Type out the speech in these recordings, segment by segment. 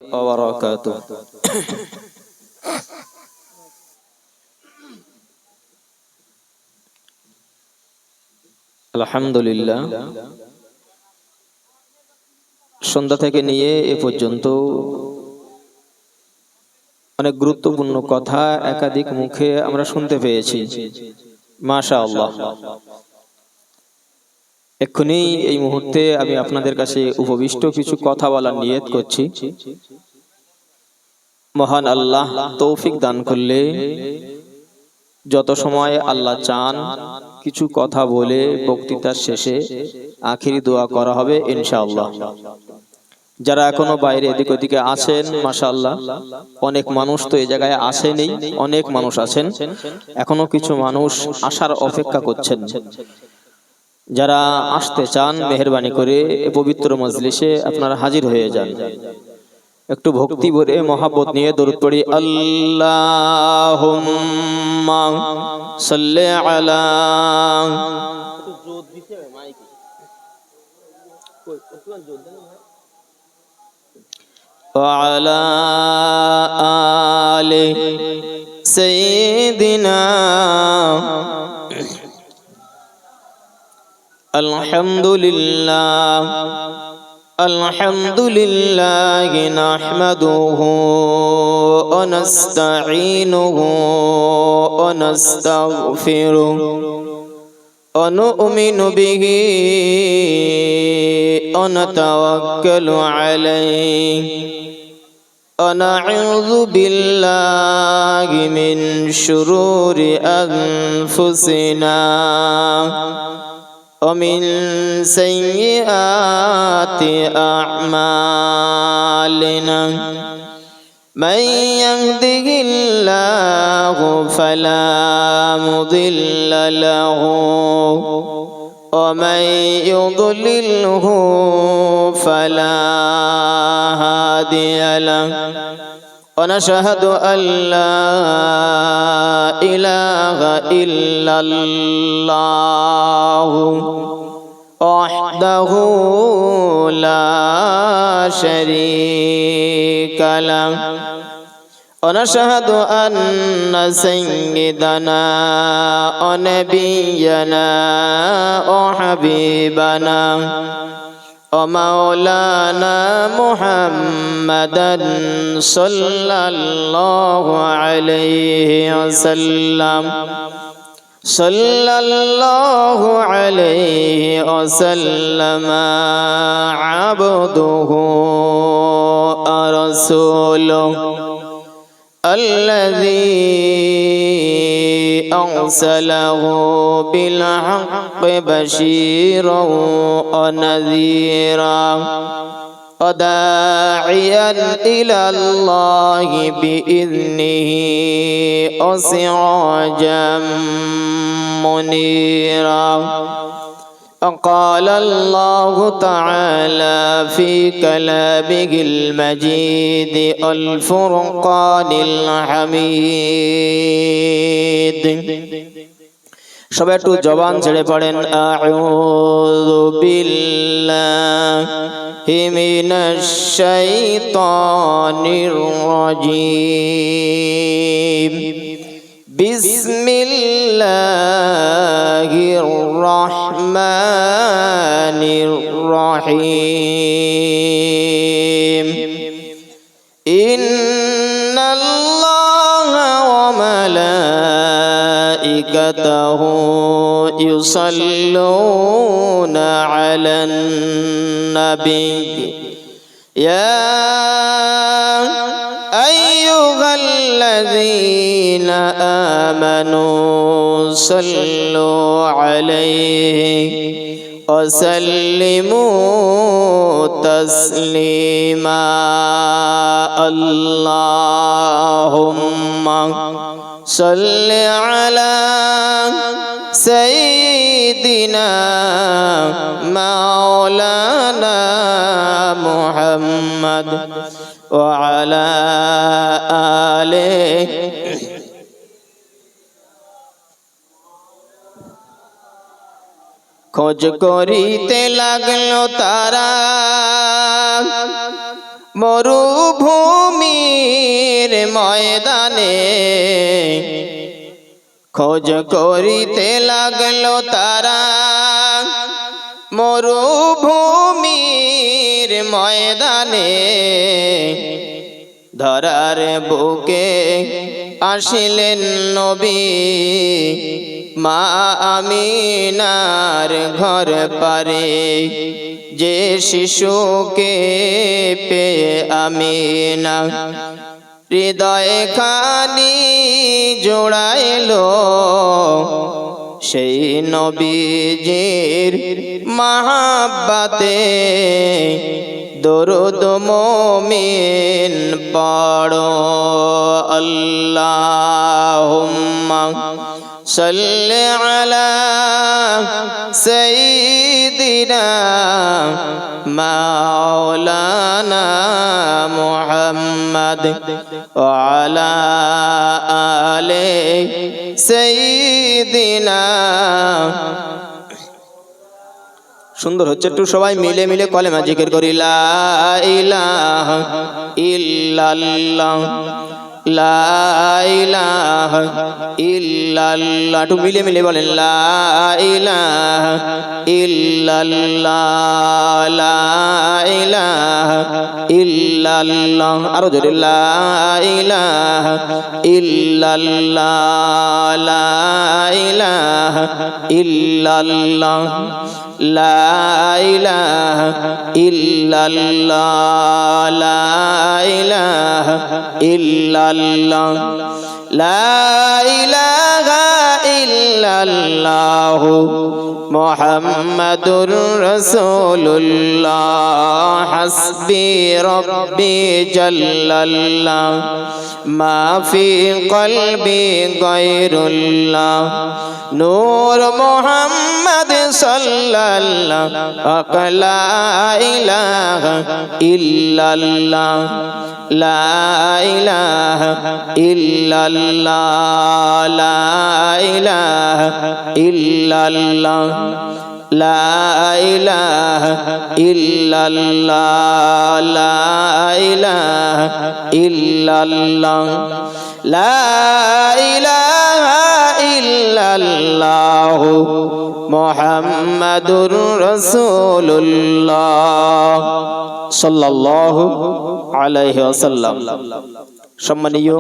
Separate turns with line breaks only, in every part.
وبركاته আলহামদুলিল্লাহ সন্ধ্যা থেকে নিয়ে এ পর্যন্ত অনেক গুরুত্বপূর্ণ কথা একাধিক মুখে আমরা শুনতে পেয়েছি। মাশাআল্লাহ। এক্ষুনি এই মুহূর্তে আমি আপনাদের কাছে উপবিষ্ট কিছু কথা বলার নিয়ত করছি। মহান আল্লাহ তৌফিক দান করলে যত সময় আল্লাহ চান কিছু কথা বলে বক্তৃতার শেষে আখিরি দোয়া করা হবে ইনশাআল্লাহ। যারা এখনো বাইরে এদিক ওদিকে আছেন মাশাআল্লাহ, অনেক মানুষ তো এই জায়গায় আসেনি, অনেক মানুষ আছেন, এখনো কিছু মানুষ আসার অপেক্ষা করছেন। যারা আসতে চান মেহেরবানি করে পবিত্র মজলিসে আপনারা হাজির হয়ে যান। একটু ভক্তি ভরে মহাব্বত নিয়ে দরুদ পড়ি। আল্লাহুম্মা সাল্লি আলা ওয়া আলা আলি সাইয়্যিদিনা আলহামদুলিল্লাহ আলহামদুলিল্লাহি নাহমাদুহু ওয়া নাস্তাঈনুহু ওয়া নাস্তাগফিরুহু ওয়া নু'মিনু বিহি ওয়া নাতাওয়াক্কালু আলাইহি ওয়া নাউযু বিল্লাহি মিন শুরুরি আনফুসিনা ومن سيئات أعمالنا من يهده الله فلا مضل له ومن يضلله فلا هادي له ونشهد أن لا إله إلا الله وحده لا شريك له ونشهد أن سيدنا ونبينا وحبيبنا ومولانا محمدا صلى الله عليه وسلم صلى الله عليه وسلم عبده ورسوله الذي أرسله بالحق بشيرا ونذيرا وداعيا إلى الله بإذنه وسراجا منيرا وقال الله تعالى في كلامه المجيد الفرقان الحميد সবাই একটু জবান ছেড়ে পড়েন আউযু বিল্লাহি মিনাশ শাইতানির রাজীম বিসমিল্লাহির রহমানির রহিম ইন্নাল্লাহা ওয়া ملائكته يصلون على النبي يا أيها الذين آمنوا صلوا عليه وسلموا تسليما اللهم صل على سيدنا مولانا محمد وعلى آله খোঁজ করিতে লাগলো তারা মরুভূমির ময়দানে খোঁজ করিতে লাগলো তারা, মরুভূমির ময়দানে ধরার বুকে আসিলেন নবী, মা আমিনার ঘর পারে যে শিশুকে পেয়ে আমিনা হৃদয় খানি জোড়াইলো, সেই নবীজির মাহাব্বাতে দরুদ মুমিন পড়ো। আল্লাহুম্মা সাল্লি আলা সাইয়্যিদিনা মাওলানা মুহাম্মদ ওয়া আলা আলি সাইয়্যিদিনা। সুন্দর হচ্ছে, একটু সবাই মিলে মিলে কলেমা জিকির করি, লা ইলাহা ইল্লাল্লাহ, লা ইলাহা ইল্লাল্লাহ। একটু মিলে মিলে বলেন, লা ইলাহা ইল্লাল্লাহ, লা ইলাহা ইল্লাল্লাহ। আরো জোরে, লা ইলাহা ইল্লাল্লাহ, লা ইলাহা ইল্লাল্লাহ, লা ইলাহা ইল্লাল্লাহ, লা ইলাহা ইল্লাল্লাহ, লা ইলাহা ইল্লাল্লাহ মুহাম্মাদুর রাসূলুল্লাহ। হাসবি রাব্বি জাল্লাল্লাহ, মা ফি কলবি গায়রুল্লাহ, নূর মুহাম্মদ সাল্লাল্লাহু লা ইলাহা ইল্লাল্লাহ, লা ইলাহা ইল্লাল্লাহ, লা ইলাহা ইল্লাল্লাহ, লা ইলাহা ইল্লাল্লাহ, লা ইলাহা ইল্লাল্লাহ, লা ইলাহা ইল্লাল্লাহ মুহাম্মাদুর রাসূলুল্লাহ সাল্লাল্লাহু আলাইহি ওয়াসাল্লাম। সম্মানীয়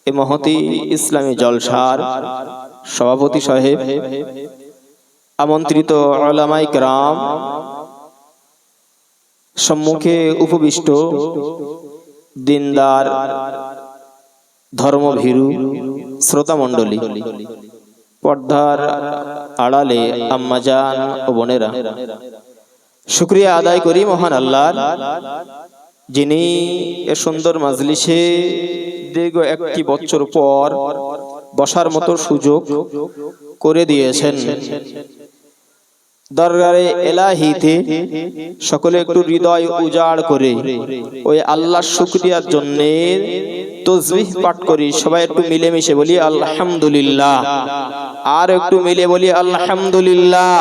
এই মহতি ইসলামী জলসার সভাপতি সাহেব, আমন্ত্রিত উলামায়ে কেরাম, সম্মুখে উপবিষ্ট দিনদার ধর্মভীরু শ্রোতা মণ্ডলী, পর্দার আড়ালে আম্মাজান ও বোনেরা, শুকরিয়া আদায় করি মহান আল্লাহর, যিনি এ সুন্দর মাজলিসে দীর্ঘ একটি বছর পর বসার মতো সুযোগ করে দিয়েছেন। দরবারে এলাহিতে সকলে একটু হৃদয় উজাড় করে ওই আল্লাহর শুকরিয়ার জন্য তাসবিহ পাঠ করি। সবাই একটু মিলেমিশে বলি আলহামদুলিল্লাহ, আর একটু মিলে বলি আলহামদুলিল্লাহ।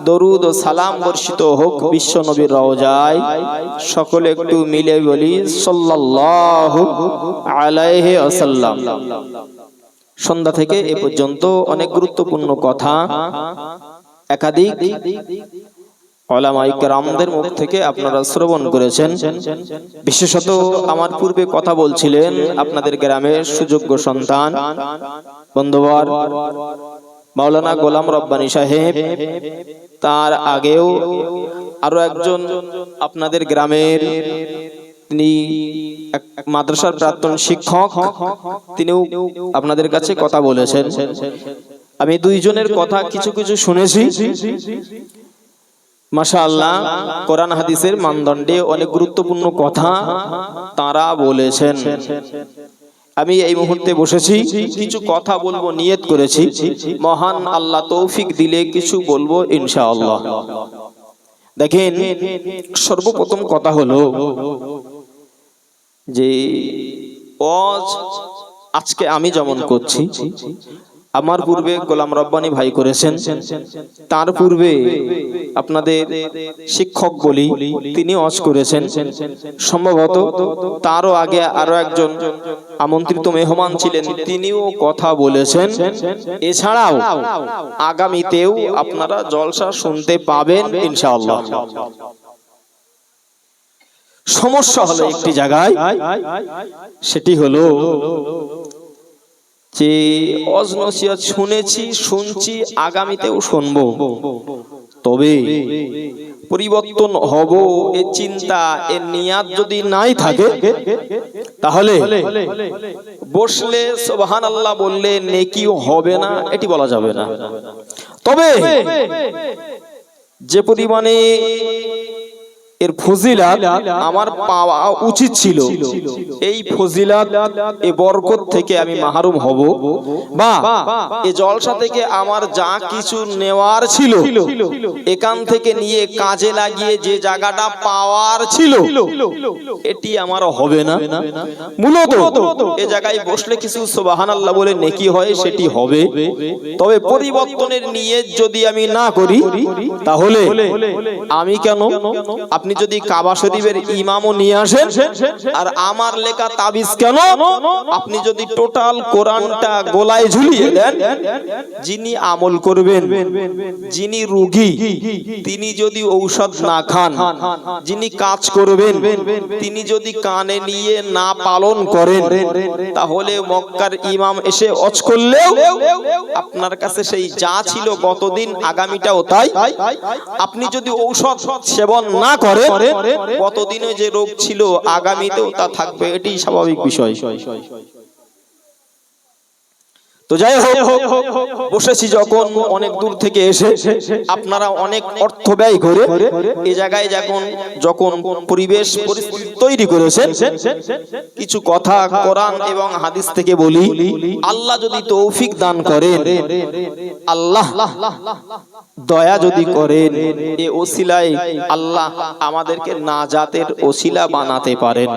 দরুদ ও সালাম বর্ষিত হোক বিশ্ব নবীর রওজায়, সকলে একটু মিলে বলি সাল্লাল্লাহু আলাইহি ওয়াসাল্লাম। সন্ধ্যা থেকে এ পর্যন্ত অনেক গুরুত্বপূর্ণ কথা একাধিক উলামায়ে কেরামদের মুখ থেকে আপনারা শ্রবণ করেছেন। বিশেষত আমার পূর্বে কথা বলছিলেন আপনাদের গ্রামের সুযোগ্য সন্তান বন্ধুবর মাওলানা গোলাম রব্বানী সাহেব, তার আগেও আরো একজন আপনাদের গ্রামের, তিনি মাদ্রাসার প্রাক্তন শিক্ষক, তিনিও আপনাদের কাছে কথা বলেছেন। আমি দুইজনের কথা কিছু কিছু শুনেছি। মাশাআল্লাহ, কোরআন হাদিসের মানদণ্ডে অনেক গুরুত্বপূর্ণ কথা তারা বলেছেন। আমি এই মুহূর্তে বসেছি, কিছু কথা বলবো নিয়ত করেছি, মহান আল্লাহ তৌফিক দিলে কিছু বলবো ইনশাআল্লাহ। দেখেন, সর্বপ্রথম কথা হলো যে আজকে আমি যেমন করছি, আমার পূর্বে গোলাম রব্বানী ভাই করেছেন, তার পূর্বে আপনাদের শিক্ষক বলি তিনি ওয়াজ করেছেন, সম্ভবত তারও আগে আরো একজন আমন্ত্রিত মেহমান ছিলেন, তিনিও কথা বলেছেন। এছাড়াও আগামীতেও আপনারা জলসা শুনতে পাবেন ইনশাআল্লাহ। সমস্যা হলো একটি জায়গায়, সেটি হলো যে ওয়াজ নসিহত শুনেছি, শুনছি, আগামীতেও শুনবো, তবে পরিবর্তন হব এই চিন্তা, এর নিয়াত যদি নাই থাকে, তাহলে বসলে সুবহানাল্লাহ বললে নেকিও হবে না, এটি বলা যাবে না। তবে যে পরিমাণে এর ফজিলাত আমার পাওয়া উচিত ছিল, এই ফজিলাত এই বরকত থেকে আমি মাহরুম হব, বা এই জলসা থেকে আমার যা কিছু নেওয়ার ছিল এখান থেকে নিয়ে কাজে লাগিয়ে যে জায়গাটা পাওয়ার ছিল এটি আমার হবে না। মূলত এই জায়গায় বসলে কিছু সুবহানাল্লাহ বলে নেকি হয়, সেটি হবে। তবে পরিবর্তনের নিয়ত যদি আমি না করি, তাহলে আমি কেন, আপনি যদি কাবা শরীফের ইমামও নিয়ে আসেন আর আমার লেখা তাবিজ কেন, আপনি যদি টোটাল কোরআনটা গলায় ঝুলিয়ে দেন, যিনি আমল করবেন, যিনি রোগী তিনি যদি ঔষধ না খান, যিনি কাজ করবেন তিনি যদি কানে নিয়ে না পালন করেন, তাহলে মক্কার ইমাম এসে ওয়াজ করলেও আপনার কাছে সেই যা ছিল গতদিন আগামীটাও তাই। আপনি যদি ঔষধ সেবন না করেন, গতদিনে যে রোগ ছিল আগামীতেও তা থাকবে, এটি স্বাভাবিক বিষয়। তো যাই হোক, বসেছি যখন অনেক দূর থেকে এসে আপনারা অনেক অর্থ ব্যয় করে এই জায়গায় যখন পরিবেশ পরিস্থিতি তৈরি করেছেন, কিছু কথা কোরআন এবং হাদিস থেকে বলি। আল্লাহ যদি তৌফিক দান করেন, আল্লাহ দয়া যদি করেন, এই ওসিলায় আল্লাহ আমাদেরকে নাজাতের ওসিলা বানাতে পারেন,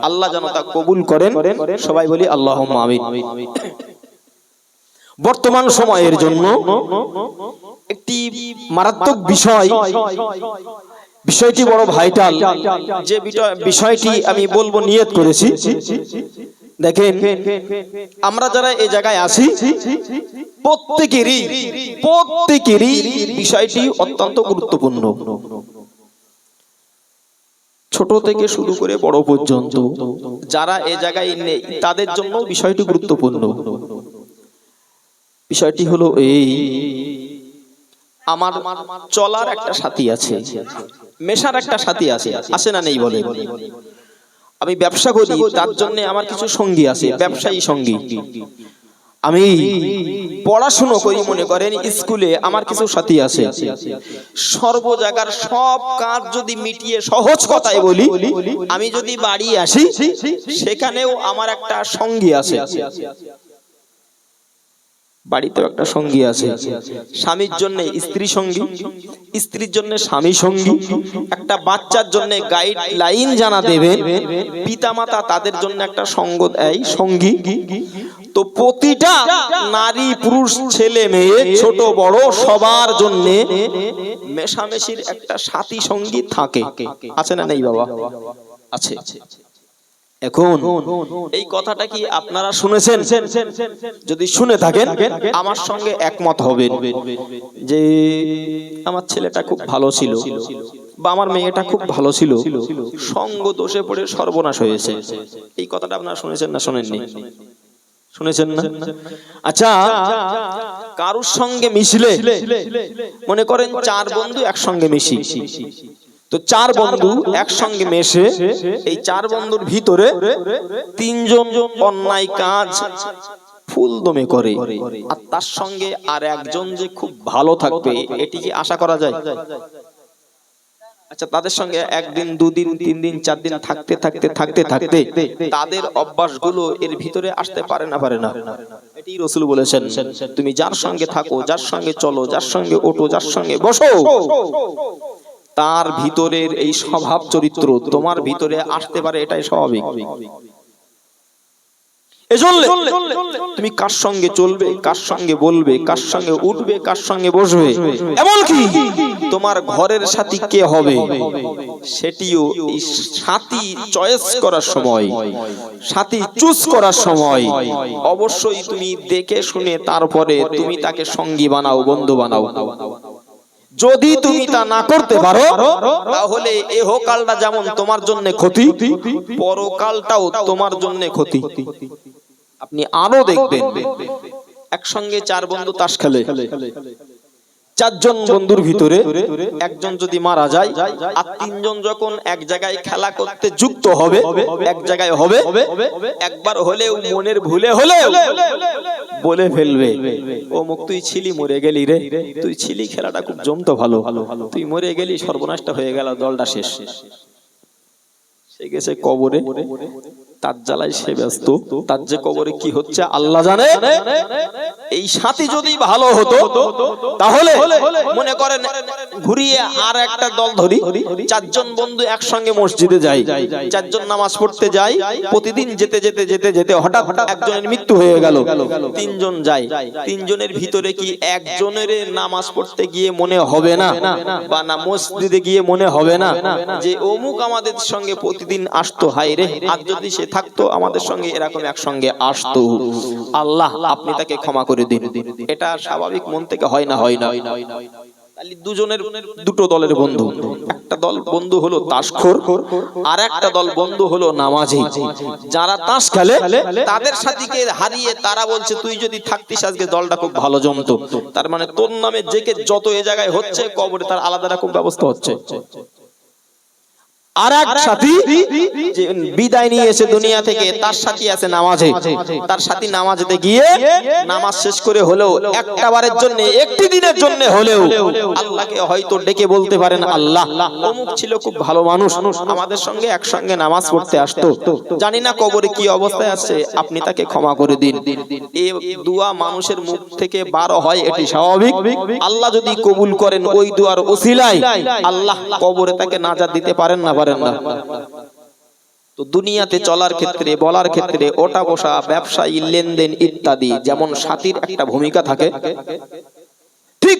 আল্লাহ যেন তা কবুল করেন। সবাই বলি আল্লাহুম্মা আমিন। বর্তমান সময়ের জন্য একটি মারাত্মক বিষয়, বিষয়টি বড় ভাইটাল, যে বিষয়টি আমি বলবো নিয়ত করেছি। দেখেন, আমরা যারা এই জায়গায় আছি প্রত্যেকেরই বিষয়টি অত্যন্ত গুরুত্বপূর্ণ, ছোট থেকে শুরু করে বড় পর্যন্ত যারা এই জায়গায় নেই তাদের জন্য বিষয়টি গুরুত্বপূর্ণ। বিষয়টি হলো এই, আমার চলার একটা সাথী আছে, মেশার একটা সাথী আছে, আছে না নেই বলে? আমি ব্যবসা করি, তার জন্য আমার কিছু সঙ্গী আছে, ব্যবসায়ী সঙ্গী। আমি পড়াশোনা করি, মনে করেন স্কুলে আমার কিছু সাথী আছে। সর্ব জায়গার সব কাজ যদি মিটিয়ে সহজ কথায় বলি, আমি যদি বাড়ি আসি সেখানেও আমার একটা সঙ্গী আছে, বাড়িতেও একটা সঙ্গী আছে। স্বামীর জন্য স্ত্রী সঙ্গী, স্ত্রীর জন্য স্বামী সঙ্গী, একটা বাচ্চার জন্য গাইডলাইন জানা দেবে পিতামাতা, তাদের জন্য একটা সঙ্গ দেয় সঙ্গী। তো প্রতিটা নারী পুরুষ ছেলে মেয়ে ছোট বড় সবার জন্য মেশামেশির একটা সাথী সঙ্গী থাকে, আছে না নেই বাবা? আছে। এখন এই কথাটা কি আপনারা শুনেছেন? যদি শুনে থাকেন আমার সঙ্গে একমত হবেন যে আমার ছেলেটা খুব ভালো ছিল বা আমার মেয়েটা খুব ভালো ছিল, সঙ্গ দোষে পড়ে সর্বনাশ হয়েছে। এই কথাটা আপনারা শুনেছেন না শোনেননি? শুনেছেন না? আচ্ছা, কারুর সঙ্গে মিশলে, মনে করেন চার বন্ধু একসঙ্গে মিশি, তো চার বন্ধু একসঙ্গে মেশে এই চার বন্ধুর ভিতরে তিনজন অন্যায় কাজ ফুলদমে করে, আর তার সঙ্গে আর একজন যে খুব ভালো থাকবে এটি কি আশা করা যায়? আচ্ছা, তাদের সঙ্গে একদিন দুদিন তিন দিন চার দিন থাকতে থাকতে থাকতে থাকতে তাদের অভ্যাসগুলো এর ভিতরে আসতে পারে না? পারে না। এটি রাসূল বলেছেন, তুমি যার সঙ্গে থাকো, যার সঙ্গে চলো, যার সঙ্গে ওঠো, যার সঙ্গে বসো, তার ভিতরের এই স্বভাব চরিত্র তোমার ভিতরে আসতে পারে, এটাই স্বাভাবিক। এজন্য তুমি কার সঙ্গে চলবে, কার সঙ্গে বলবে, কার সঙ্গে উঠবে, কার সঙ্গে বসবে, এমনকি তোমার ঘরের সাথী কে হবে সেটিও এই সাথী চয়েস করার সময়, সাথী চুজ করার সময় অবশ্যই তুমি দেখে শুনে তারপরে তুমি তাকে সঙ্গী বানাও, বন্ধু বানাও। যদি তুমি তা না করতে পারো তাহলে ইহকালটা যেমন তোমার জন্য ক্ষতি, পরকালটাও তোমার জন্য ক্ষতি। আপনি আরো দেখবেন একসঙ্গে 4 বন্ধু তাস খেলে, 4 জন বন্ধুর ভিতরে একজন যদি মারা যায় আর 3 জন যখন এক জায়গায় খেলা করতে যুক্ত হবে, এক জায়গায় হবে, একবার হলেও মনের ভুলে হলেও বলে ফেলবে, ও মুখ তুই ছিলি, মরে গেলি রে, তুই ছিলি, খেলাটা খুব জমতো ভালো, তুই মরে গেলি, সর্বনাশটা হয়ে গেল, দলটা শেষ। সে গেছে কবরে, তার জ্বালায় সে ব্যস্ত, তার যে কবরে কি হচ্ছে আল্লাহ জানে। এই সাথী যদি ভালো হতো তাহলে মনে করেন ঘুরিয়ে আর একটা দল ধরি, 4 জন বন্ধু একসঙ্গে মসজিদে যাই, 4 জন নামাজ পড়তে যাই, প্রতিদিন যেতে যেতে যেতে যেতে হঠাৎ একজনের মৃত্যু হয়ে গেল, 3 জন যাই, 3 জনের ভিতরে কি একজনের নামাজ পড়তে গিয়ে মনে হবে না, বা না মসজিদে গিয়ে মনে হবে না যে অমুক আমাদের সঙ্গে প্রতিদিন আসতো, হায় রে আজ যদি সে থাকতো আমাদের সঙ্গে এরকম একসঙ্গে আসতো, আল্লাহ আপনি তাকে ক্ষমা করে দিন। এটা স্বাভাবিক মন থেকে হয় না, হয় না। তাহলে দুজনের দুটো দলের বন্ধু, একটা দল বন্ধু হলো তাসখোর, আর একটা দল বন্ধু হলো নামাজি। যারা তাস খেলে তাদের সাথীকে হারিয়ে তারা বলছে তুই যদি থাকতিস আজকে দলটা খুব ভালো জমতো, তার মানে তোর নামে জেকে যত এ জায়গায় হচ্ছে কবরে তার আলাদা রকম ব্যবস্থা হচ্ছে। আর এক সাথী যে বিদায় নিয়ে এসে দুনিয়া থেকে, তার সাথী আছে নামাজে, তার সাথী নামাজেতে গিয়ে নামাজ শেষ করে হলেও একটা বারের জন্য, একটি দিনের জন্য হলেও আল্লাহকে হয়তো ডেকে বলতে পারেন, আল্লাহ অমুক ছিল খুব ভালো মানুষ, আমাদের সঙ্গে একসঙ্গে নামাজ পড়তে আসতো, জানি না কবরে কি অবস্থায় আছে, আপনি তাকে ক্ষমা করে দিন। এই দোয়া মানুষের মুখ থেকে বার হয়, এটি স্বাভাবিক। আল্লাহ যদি কবুল করেন ওই দোয়ার ওসিলায় আল্লাহ কবরে তাকে নাজাত দিতে পারেন না, পারেন না। তো দুনিয়াতে চলার ক্ষেত্রে, বলার ক্ষেত্রে, ওটা বসা, ব্যবসায়ী লেনদেন ইত্যাদি, যেমন সাথীর একটা ভূমিকা থাকে, ঠিক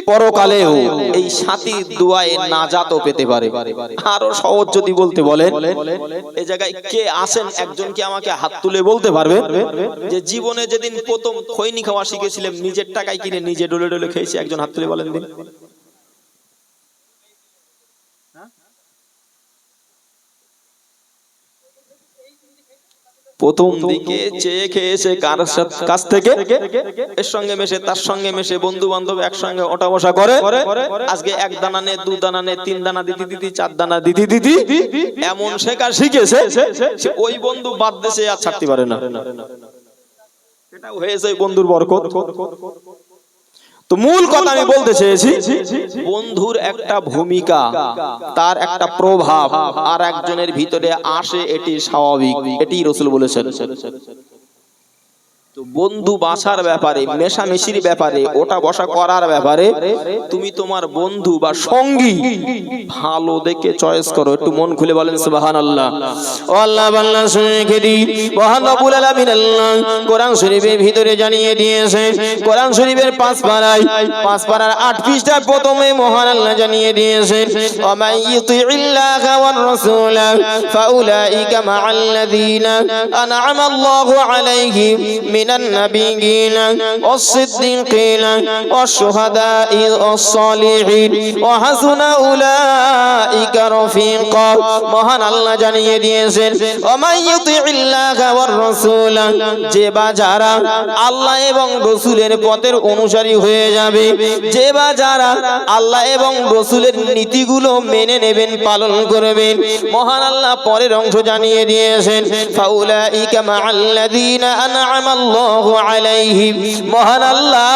পরকালেও এই সাথীর দোয়ায় নাজাতও পেতে পারে। আরো সহজ যদি বলতে বলেন, এই জায়গায় কে আছেন একজন কি আমাকে হাত তুলে বলতে পারবে যে জীবনে যেদিন প্রথম খৈনি খাওয়া শিখেছিলেন, নিজের টাকায় কিনে নিজে ডলে ডলে খেয়েছি? একজন হাত তুলে বলেন দিন। প্রথম দিকে চেয়ে খেয়েছে কার কাছ থেকে, এর সঙ্গে মেশে, তার সঙ্গে মেশে, বন্ধু বান্ধব একসঙ্গে ওঠা বসা করে, আজকে 1 দানা নে, 2 দানা নে, 3 দানা দিতি দিতি, 4 দানা দিতি দিতি, এমন শেখা শিখেছে সে ওই বন্ধু বাদ দেশে আর ছাড়তে পারে না। এটা হয়েছে বন্ধুর বরকত। তো মূল কথা আমি বলতে চেয়েছি, বন্ধুর একটা ভূমিকা, তার একটা প্রভাব আর একজনের ভিতরে আসে, এটি স্বাভাবিক, এটি রাসূল বলেছেন। বন্ধু বাছার ব্যাপারে, মেশামেশির ব্যাপারে, ওটা বসা করার ব্যাপারে তুমি তোমার বন্ধু বা সঙ্গী ভালো দেখে চয়েস করো। একটু মন খুলে বলেন সুবহানাল্লাহ। ও আল্লাহ বান্দা শুনে খেদি, মহান রব্বুল আলামিন আল্লাহ কোরআন শরীফের ভিতরে জানিয়ে দিয়েছেন, কোরআন শরীফের 5 পারার 8 পৃষ্ঠায় প্রথমে মহান আল্লাহ জানিয়ে দিয়েছেন, ওয়া মান ইউতিইল্লাহা ওয়ার রাসূলা ফাউলাইকা মা'আল্লাযীনা আন'আমা আল্লাহু আলাইহিম মিনান নাবিয়্যিনা ওয়াস-সিদ্দীকিনা ওয়াশ-শুহাদা'i ওয়াস-সালিহিন ওয়া হাসুনা উলাইকা রাফিকা। মহান আল্লাহ জানিয়ে দিয়েছেন, ওয়া মান ইউতিইল্লাহা ওয়ার রাসূলা, যে বা যারা আল্লাহ এবং রাসূলের পথের অনুসারী হয়ে যাবে, যে বা যারা আল্লাহ এবং রাসূলের নীতিগুলো মেনে নেবেন, পালন করবেন, মহান আল্লাহ পরের অংশ জানিয়ে দিয়েছেন, ফাউলাইকা মা'আল্লাযীনা আন'আমা আল্লাহু আলাইহিম। মহান আল্লাহ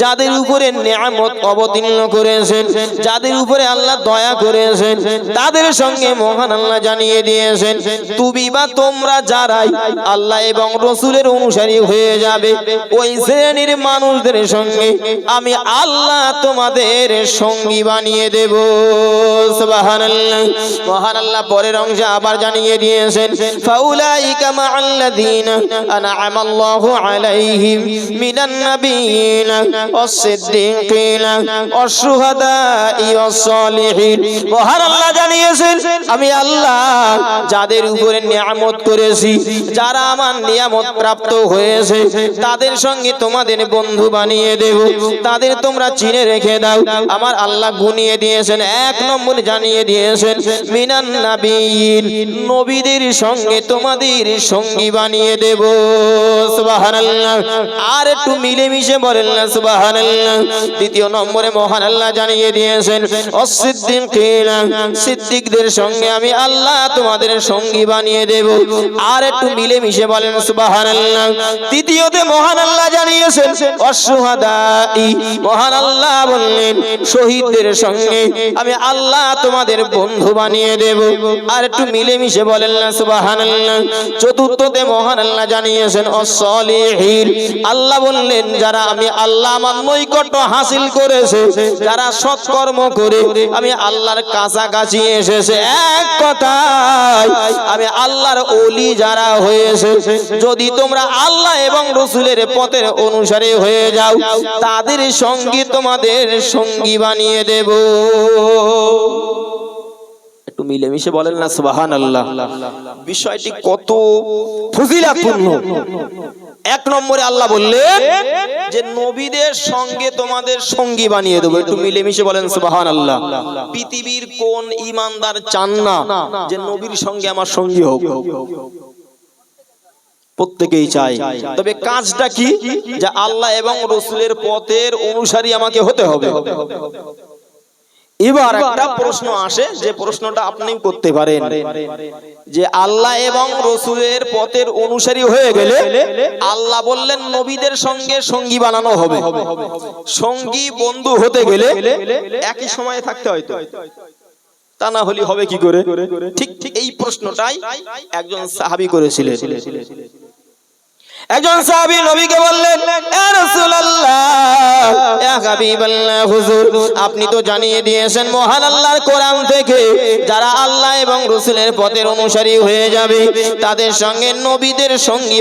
যাদের উপরে নিয়ামত অবতীর্ণ করেছেন, যাদের উপরে আল্লাহ দয়া করেছেন, তাদের সঙ্গে মহান আল্লাহ জানিয়ে দিয়েছেন, তুমি বা তোমরা যারাই আল্লাহ এবং রাসূলের অনুসারী হয়ে যাবে, ওই শ্রেণীর মানুষদের সঙ্গে আমি আল্লাহ তোমাদের সঙ্গী বানিয়ে দেব। সুবহানাল্লাহ। মহান আল্লাহ পরের অংশে আবার জানিয়ে দিয়েছেন, ফাউলাইকা উলাইকা মা'আল্লাযীনা আন'আমা আল্লাহু আলাইহিম মিনান নাবিয়্যিনা ওয়াস-সিদ্দীকিনা ওয়াশ-শুহাদা'i ওয়াস-সালিহিন। মহান আল্লাহ জানিয়েছেন, আমি আল্লাহ যাদের উপরে নিয়ামত করেছি, যারা আমার নিয়ামত প্রাপ্ত হয়েছে, তাদের সঙ্গে তোমাদের বন্ধু বানিয়ে দেব, তাদের তোমরা চিনে রেখে দাও। আমার আল্লাহ গুনিয়ে দিয়েছেন, এক নম্বর জানিয়ে দিয়েছেন মিনান নাবিয়্যিন, নবীদের সঙ্গে তোমাদের সঙ্গী বানিয়ে দেব। সুবহানাল্লাহ। আর একটু মিলেমিশে বলেন না সুবহানাল্লাহ। দ্বিতীয় নম্বরে মহান আল্লাহ জানিয়ে দিয়েছেন ওয়াস-সিদ্দীকিনা, সিদ্দিকদের সঙ্গে আমি আল্লাহ তোমাদের সঙ্গী বানিয়ে দেব। আর একটু মিলেমিশে বলেন সুবহানাল্লাহ। তৃতীয়তে মহান আল্লাহ জানিয়েছেন ওয়াশ-শুহাদা'i, মহান আল্লাহ বললেন শহীদদের সঙ্গে আমি আল্লাহ তোমাদের বন্ধু বানিয়ে দেব। আর একটু মিলেমিশে বলেন না সুবহানাল্লাহ। চতুর্থতে মহান আল্লাহ জানিয়েছেন ওয়াস-সালিহিন, আল্লাহ বললেন যারা আমি আল্লাহ আমার নৈকট্য হাসিল করেছে, যারা সৎকর্ম করে আমি আল্লাহর কাছাকাছি এসেছে, এক কথায় আমি আল্লাহর ওলি যারা হয়েছে, যদি তোমরা আল্লাহ এবং রাসূলের পথের অনুসারী হয়ে যাও, তাদের সঙ্গী তোমাদের সঙ্গী বানিয়ে দেব। একটু মিলেমিশে বলেন না সুবহানাল্লাহ। বিষয়টি কত ফজিলাতপূর্ণ। এক নম্বরে আল্লাহ বললেন যে নবীদের সঙ্গে তোমাদের সঙ্গী বানিয়ে দেবো। একটু মিলেমিশে বলেন সুবহানাল্লাহ। পৃথিবীর কোন ঈমানদার চান না যে নবীর সঙ্গে আমার সঙ্গী হোক? প্রত্যেকেই চায়। তবে কাজটা কি? যে আল্লাহ এবং রাসূলের পথের অনুসারী আমাকে হতে হবে। এবার একটা প্রশ্ন আসে, যে প্রশ্নটা আপনিও করতে পারেন, যে আল্লাহ এবং রাসূলের পথের অনুসারী হয়ে গেলে আল্লাহ বললেন নবীদের সঙ্গে সঙ্গী বানানো হবে। সঙ্গী বন্ধু হতে গেলে একই সময়ে থাকতে হয় তো, তা না হলে হবে কি করে? ঠিক এই প্রশ্নটাই একজন সাহাবী করেছিলেন। একজন সাহাবী নবীকে বললেন, ইয়া রাসূলুল্লাহ, ইয়া হাবিবাল্লাহ, হুজুর আপনি তো জানিয়ে দিয়েছেন মহান আল্লাহর কোরআন থেকে যারা আল্লাহ এবং রাসূলের পথের অনুসারী হয়ে যাবে তাদের সঙ্গে নবীদের সঙ্গী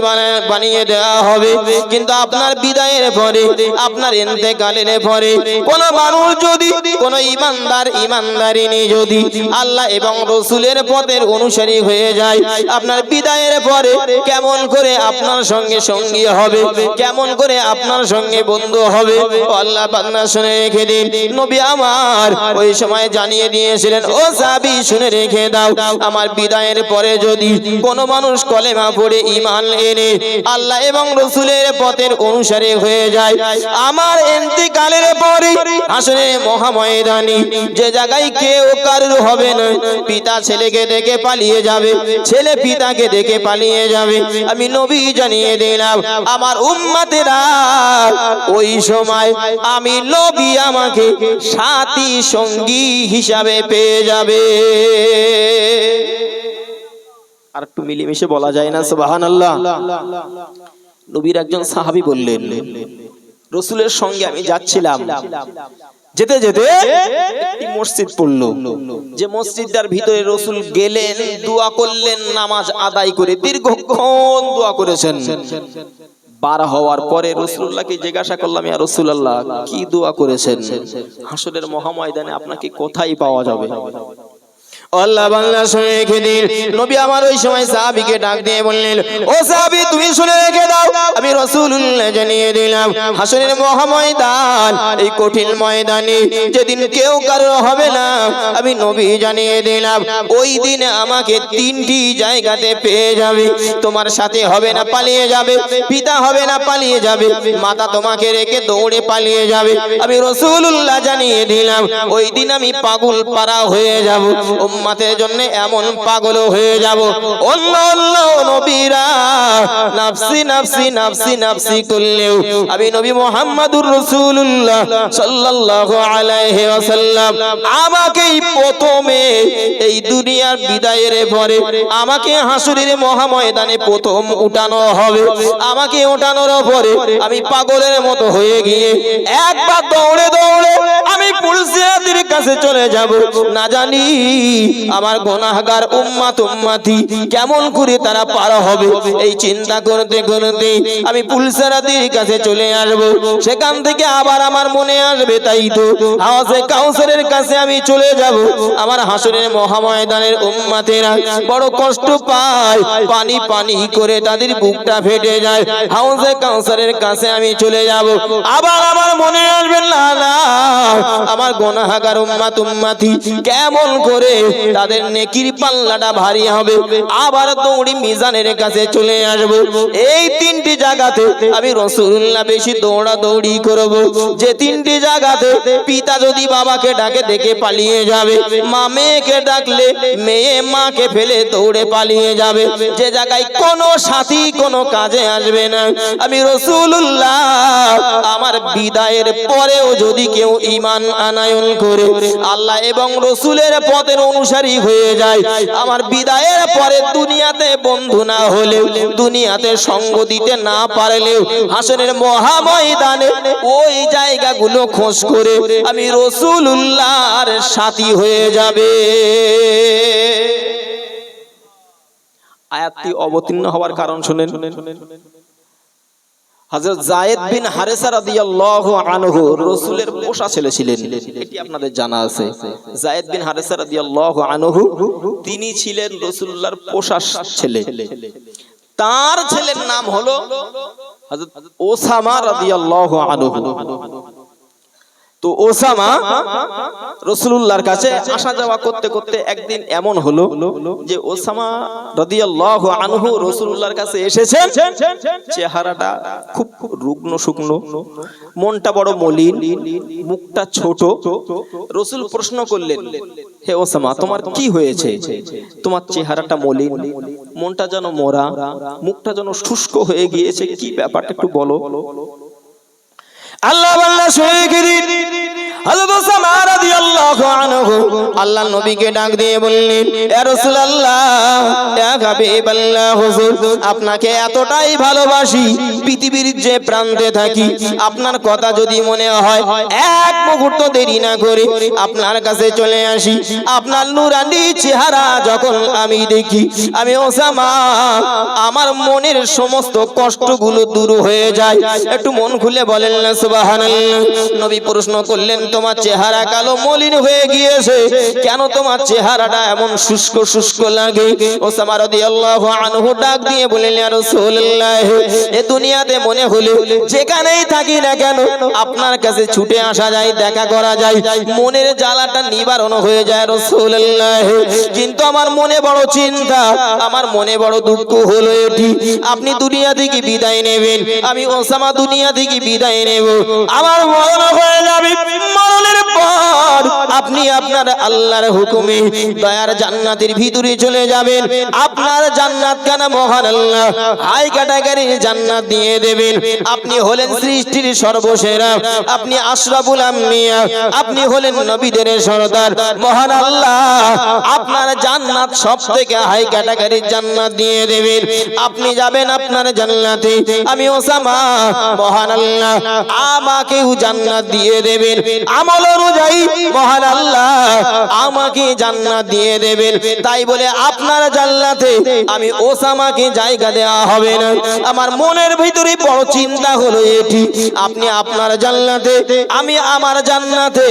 বানিয়ে দেওয়া হবে। কিন্তু আপনার বিদায়ের পরে, আপনার ইন্তেকালের পরে কোন মানুষ যদি, কোন ঈমানদার ঈমানদারিনী যদি আল্লাহ এবং রাসূলের পথের অনুসারী হয়ে যায়, আপনার বিদায়ের পরে কেমন করে আপনার সঙ্গে সঙ্গী হবে, কেমন করে আপনার সঙ্গে বন্ধু হবে? আল্লাহ বান্দা শুনে রেখে দিন। নবী আমার ওই সময় জানিয়ে দিয়েছিলেন, ও সাহাবী শুনে রেখে দাও, আমার বিদায়ের পরে যদি কোনো মানুষ কলেমা পড়ে ঈমান এনে আল্লাহ এবং রাসূলের পথের অনুসারী হয়ে যায়, আমার ইন্তিকালের পরে হাসরের মহাময়দানে যে জায়গায় কেউ কারুর হবে না, পিতা ছেলেকে দেখে পালিয়ে যাবে, ছেলে পিতাকে দেখে পালিয়ে যাবে, আমি নবী জানিয়ে দিলাম আমার উম্মতেরা ওই সময় আমি নবী আমাকে সাথী সঙ্গী হিসাবে পেয়ে যাবে। আর একটু মিলেমিশে বলা যায় না সুবহানাল্লাহ। নবীর একজন সাহাবী বললেন, রাসূলের সঙ্গে আমি যাচ্ছিলাম, যেতে যেতে একটি মসজিদ পড়লো, যে মসজিদটার ভিতরে রাসূল গেলেন, দোয়া করলেন, নামাজ আদায় করে দীর্ঘক্ষণ দোয়া করেছেন। বার হওয়ার পরে রাসূলুল্লাহকে জিজ্ঞাসা করলাম, ইয়া রাসূলুল্লাহ কি দোয়া করেছেন? হাসরের মহাময়দানে আপনাকে কোথায় পাওয়া যাবে? আল্লাহ বান্দা শুনে রেখে দিন। নবী আমার ওই সময় সাহাবীকে ডাক দিয়ে বললেন, ও সাহাবী তুমি শুনে রেখে দাও, আমি রাসূলুল্লাহ জানিয়ে দিলাম হাসরের মহাময়দান, এই কঠিন ময়দানে যেদিন কেউ কারো হবে না, আমি নবী জানিয়ে দিলাম ওই দিন আমাকে তিনটি জায়গাতে পেয়ে যাবে। তোমার সাথে হবে না, পালিয়ে যাবে, পিতা হবে না, পালিয়ে যাবে, মাতা তোমাকে রেখে দৌড়ে পালিয়ে যাবে। আমি রাসূলুল্লাহ জানিয়ে দিলাম ওই দিন আমি পাগল পারা হয়ে যাব, উম্মতের জন্য এমন পাগল হয়ে যাব, অন্য অন্য নবীরা নাফসি নাফসি নাফসি নাফসি করলেও আমি নবী মুহাম্মদুর রাসূলুল্লাহ সাল্লাল্লাহু আলাইহি ওয়াসাল্লাম আমাকেই প্রথমে এই দুনিয়ার বিদায়ের পরে আমাকে হাসরের মহাময়দানে প্রথম উঠানো হবে। আমাকে ওঠানোর পরে আমি পাগলের মতো হয়ে গিয়ে একবার দৌড়ে দৌড়ে আমি পুলসিরাতের কাছে চলে যাব, না জানি আমার গুনাহগার উম্মতি কেমন করে তারা পার হবে। এই চিন্তা করতে করতে আমি পুলসারাদির কাছে চলে আসবো। সেখান থেকে আবার আমার মনে আসবে তাই তো হাউজে কাউসারের কাছে আমি চলে যাব। আমার হাসরের মহাময়দানের উম্মতেরা বড় কষ্ট পায়, পানি পানি করে তাদের বুকটা ফেটে যায়। হাউজে কাউসারের কাছে আমি চলে যাব। আবার আমার মনে আসবে না না আমার গুনাহগার উম্মতি কেমন করে তাদের নেকির পাল্লাটা ভারী হবে। আবার দৌড়ি মিজানের কাছে চলে আসব। এই তিনটি জায়গাতে আমি রাসূলুল্লাহ বেশি দৌড়াদৌড়ি করব। যে তিনটি জায়গাতে পিতা যদি বাবাকে ডাকে দেখে পালিয়ে যাবে, মা মেয়েকে ডাকলে মেয়ে মাকে ফেলে দৌড়ে পালিয়ে যাবে, যে জায়গায় কোনো সাথী কোনো কাজে আসবে না, আমি রাসূলুল্লাহ আমার বিদায়ের পরেও যদি কেউ ঈমান আনায়ন করে আল্লাহ এবং রাসূলের পথের অনুসারী হয়ে যায়, আমার বিদায়ের পরে দুনিয়াতে বন্ধু না হলেও দুনিয়াতে সঙ্গ দিতে না পারলেও হাসরের মহাময়দানে ওই জায়গাগুলো খোঁজ করে আমি রাসূলুল্লাহর সাথী হয়ে যাবে। আয়াতটি অবতীর্ণ হওয়ার কারণ শুনেন। হযরত যায়েদ বিন হারেসা রাদিয়াল্লাহু আনহু রাসূলের পোষা ছেলে ছিলেন, এটি আপনাদের জানা আছে। যায়েদ বিন হারেসা রাদিয়াল্লাহু আনহু তিনি ছিলেন রাসূলুল্লাহর পোষা ছেলে। তার ছেলের নাম হলো হযরত ওসামা রাদিয়াল্লাহু আনহু। তো ওসামা রাসূলুল্লাহর কাছে আসা যাওয়া করতে করতে একদিন এমন হলো যে ওসামা রাদিয়াল্লাহু আনহু রাসূলুল্লাহর কাছে এসেছেন। চেহারাটা খুব রুগ্ন শুকনো, মনটা বড় মলিন, মুখটা ছোট। রাসূল প্রশ্ন করলেন, হে ওসামা তোমার কি হয়েছে? তোমার চেহারাটা মলিন, মনটা যেন মরা, মুখটা যেন শুষ্ক হয়ে গিয়েছে, কি ব্যাপারটা একটু বলো। আল্লাহ আল্লাহ শুনে গেলেন। হযরত ওসামা রাদিয়াল্লাহু আনহু আল্লাহর নবীকে ডাক দিয়ে বললেন, ইয়া রাসূলুল্লাহ, ইয়া হাবিবাল্লাহ, হুজুর আপনাকে এতটাই ভালোবাসি, পৃথিবীর যে প্রান্তে থাকি আপনার কথা যদি মনে হয় এক মুহূর্ত দেরি না করে আপনার কাছে চলে আসি। আপনার নূরানি চেহারা যখন আমি দেখি, আমি ওসামা আমার মনের সমস্ত কষ্টগুলো দূর হয়ে যায়। একটু মন খুলে বলেন না সুবহানাল্লাহ। নবী প্রশ্ন করলেন, তোমার চেহারা কালো মলিন হয়ে গিয়েছে, কেন তোমার চেহারাটা এমন শুষ্ক শুষ্ক লাগে? ওসামা রাদিয়াল্লাহু আনহু ডাক দিয়ে বললেন, ইয়া রাসূলুল্লাহ, এই দুনিয়াতে মনে হলো যেখানেই থাকি না কেন আপনার কাছে ছুটে আসা যায়, দেখা করা যায়, মনের জ্বালাটা নিবারণ হয়ে যায় রাসূলুল্লাহ। কিন্তু আমার মনে বড় চিন্তা, আমার মনে বড় দুঃখ হলো এটি, আপনি দুনিয়া থেকে বিদায় নেবেন, আমি ওসামা দুনিয়া থেকে বিদায় নেব। আমার মরণ হয়ে যাবে, মরণের পর আপনি আপনার আল্লাহর হুকুমে দয়ার জান্নাতের ভিতরে চলে যাবেন। আপনার জান্নাত কানা মহান আল্লাহ হাই ক্যাটাগরির জান্নাত দিয়ে দেবেন। আপনি হলেন সৃষ্টির সর্বসেরা, আপনি আশরাফুল আম্বিয়া, আপনি হলেন নবীদের সরদার। মহান আল্লাহ আপনার জান্নাত সবথেকে হাই ক্যাটাগরির জান্নাত দিয়ে দেবেন। আপনি যাবেন আপনার জান্নাতে, আমি ওসামা মহান আল্লাহ আমাকেও জান্নাত দিয়ে দেবেন। আমল অনুযায়ী মহান আল্লাহ আমাকে জান্নাত দিয়ে দেবেন। তাই বলে আপনার জান্নাতে আমি ওসামাকে জায়গা দেওয়া হবে না। আমার মনের ভিতরে বড় চিন্তা হলো এটি, আপনি আপনার জান্নাতে, আমি আমার জান্নাতে,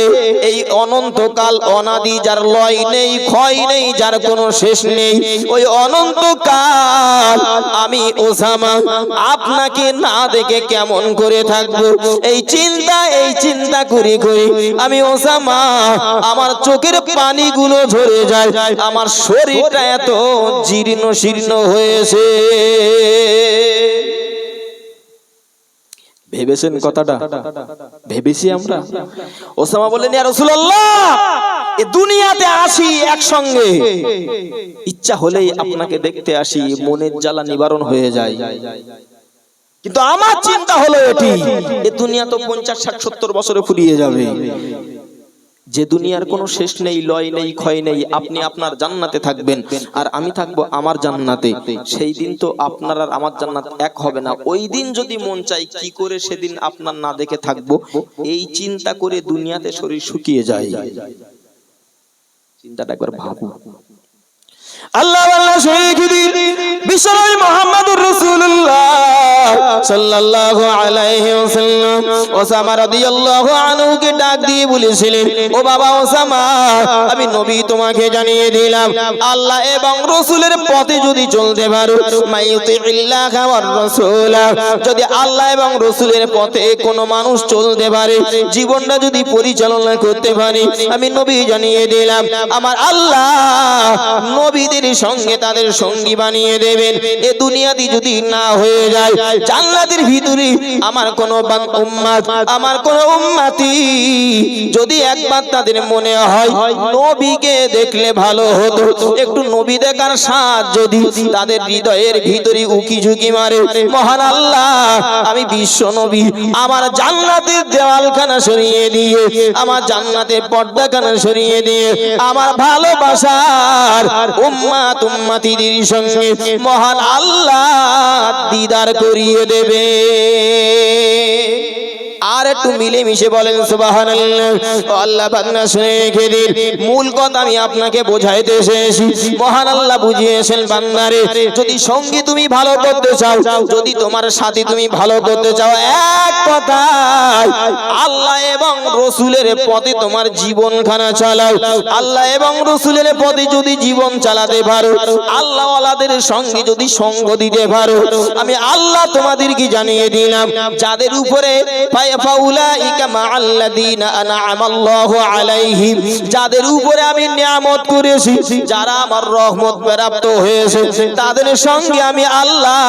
এই অনন্তকাল অনাদি যার লয় নেই ক্ষয় নেই, যার কোনো শেষ নেই, ওই অনন্তকাল আমি ওসামা আপনাকে না দেখে কেমন করে থাকবো? এই চিন্তা করে করে আমি ওসামা আমার চোখের পানিগুলো ঝরে যায়, আমার শরীরটা এত জীর্ণ শীর্ণ হয়েছে। ভেবেছেন কথাটা? ভেবেছি আমরা? ওসামা বললেন, ইয়া রাসূলুল্লাহ, এই দুনিয়াতে আসি একসঙ্গে, ইচ্ছা হলেই আপনাকে দেখতে আসি, মনের জ্বালা নিবারণ হয়ে যায়। কিন্তু আমার চিন্তা হলো এটি, এই দুনিয়া তো 50, 60, 70 বছরে ফুরিয়ে যাবে। যে দুনিয়ার কোনো শেষ নেই, লয় নেই, ক্ষয় নেই, আপনি আপনার জান্নাতে থাকবেন আর আমি থাকবো আমার জান্নাতে। সেই দিন তো আপনার আর আমার জান্নাত এক হবে না। ওই দিন যদি মন চাই কি করে সেদিন আপনার না দেখে থাকবো, এই চিন্তা করে দুনিয়াতে শরীর শুকিয়ে যায়। চিন্তাটা একবার ভাবো। আল্লাহ আল্লাহ শহীদ বিশ্বনবী মুহাম্মদুর রাসূলুল্লাহ সাল্লাল্লাহু আলাইহি ওয়াসাল্লাম ওসামা রাদিয়াল্লাহু আনহু কে ডাক দিয়ে বলেছিলেন, ও বাবা ওসামা, আমি নবী তোমাকে জানিয়ে দিলাম, আল্লাহ এবং রাসূলের পথে যদি চলতে পারো, মাইয়ুতিল্লাহ ওয়ার রাসূল, যদি আল্লাহ এবং রাসূলের পথে কোনো মানুষ চলতে পারে, জীবনটা যদি পরিচালনা করতে পারে, আমি নবী জানিয়ে দিলাম আমার আল্লাহ নবীদের সঙ্গে তাদের সঙ্গী বানিয়ে দেবেন। এ দুনিয়াতে যদি না হয়ে যায়, জান্নাতের ভিতরে আমার কোন উম্মত, আমার কোন উম্মতি যদি একবার তাদের মনে হয় নবীকে দেখলে ভালো হতো, একটু নবী দেখার স্বাদ যদি তাদের হৃদয়ের ভিতরে উকি ঝুঁকি মারে, মহান আল্লাহ আমি বিশ্ব নবী আমার জান্নাতের দেওয়ালখানা সরিয়ে দিয়ে, আমার জান্নাতের পর্দাখানা সরিয়ে দিয়ে, আমার ভালোবাসার উম্মত উম্মতিদের সঙ্গে মহান আল্লাহ দিদার করিয়ে দেবে। আর একটু মিলে মিশে বলেন সুবহানাল্লাহ। আল্লাহ পাক না শুনে রেখে দিন, মূল কথা আমি আপনাকে বোঝাইতে এসেছি। মহান আল্লাহ বুঝিয়েছেন, বান্দারে যদি সঙ্গী তুমি ভালো করতে চাও, যদি তোমার সাথী তুমি ভালো করতে চাও, এক কথায় আল্লাহ এবং রাসূলের পথে তোমার জীবনখানা চালাও। আল্লাহ এবং রাসূলের পথে যদি জীবন চালাতে পারো, আল্লাহ ওয়ালাদের সঙ্গে যদি সঙ্গ দিতে পারো, আমি আল্লাহ তোমাদেরকে জানিয়ে দিলাম, যাদের উপরে ফাউলাইকা মাআল্লাযীনা আনআমাল্লাহু আলাইহিম, যাদের উপরে আমি নিয়ামত করেছি, যারা আমার রহমত প্রাপ্ত হয়েছে, তাদের সঙ্গে আমি আল্লাহ